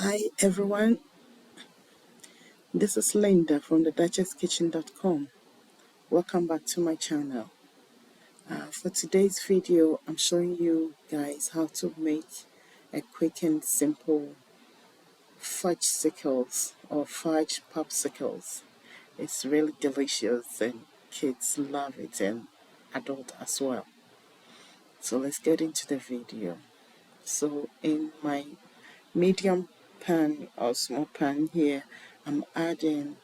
Hi everyone, this is Linda from the Duchesskitchen.com. Welcome back to my channel. For today's video, I'm showing you guys how to make a quick and simple fudgesicles or fudge popsicles. It's really delicious and kids love it and adults as well. So let's get into the video. So in my medium pan or small pan here, I'm adding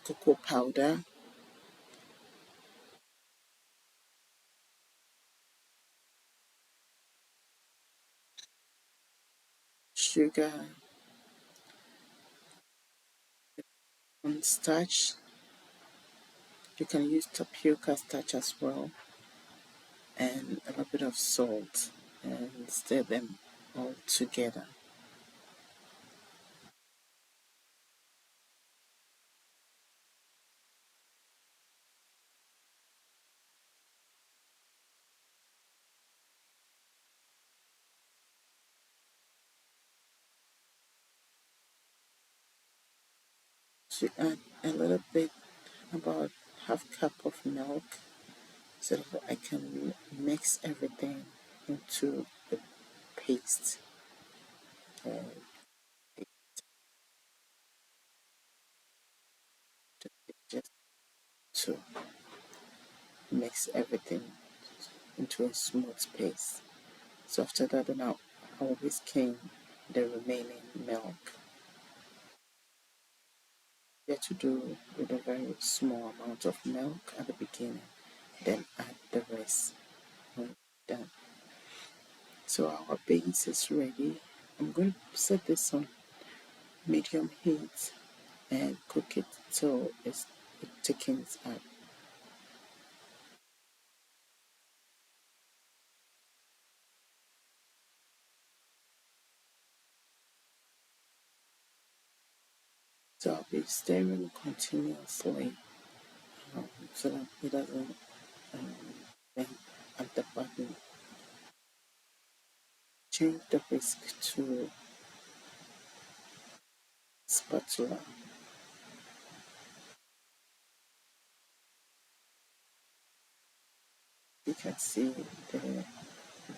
cocoa powder, sugar, cornstarch. You can use tapioca starch as well, and a little bit of salt, and stir them all together. So add a little bit, about half cup of milk, so that I can mix everything into the paste. And just to mix everything into a smooth paste. So after that, then I'll whisk in the remaining milk. You have to do with a very small amount of milk at the beginning, then add the rest when done. So our base is ready. I'm going to set this on medium heat and cook it till it thickens up. So I'll be stirring continuously so that it doesn't bend at the bottom. Change the whisk to spatula. You can see the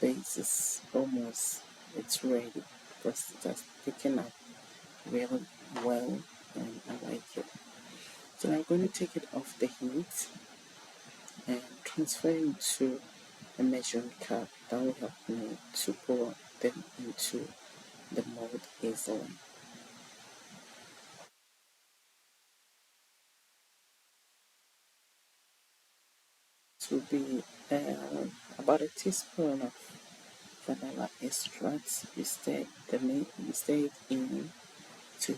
base is almost, it's ready because it has thickened up really well and I like it. So I'm going to take it off the heat and transfer it into a measuring cup that will help me to pour them into the mold easily. It will be about a teaspoon of vanilla extract. You stir it in to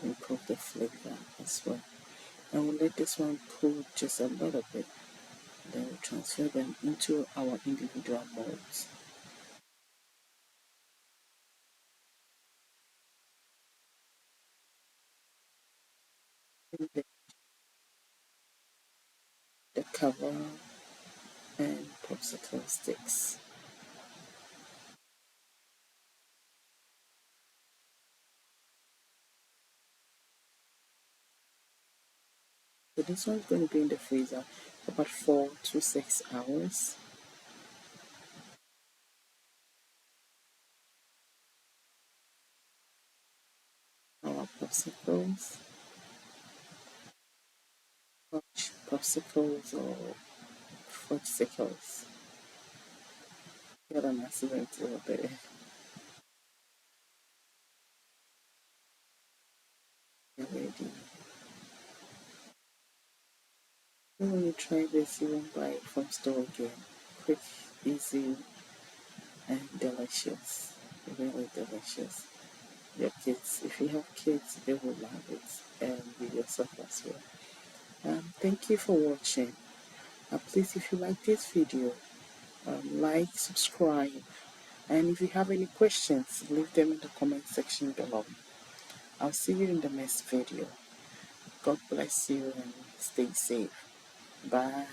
improve the flavor as well. And we'll let this one cool just a little bit. Then we'll transfer them into our individual molds. The cover and popsicle sticks. So this one's going to be in the freezer for about 4 to 6 hours. Our popsicles, popsicles or fudgesicles. Got an accident over there. Ready. And when you try this, you won't buy it from store again. Quick, easy, and delicious. Really delicious. Your kids, if you have kids, they will love it, and you yourself as well. Thank you for watching. Please, if you like this video, like, subscribe, and if you have any questions, leave them in the comment section below. I'll see you in the next video. God bless you and stay safe. Bye.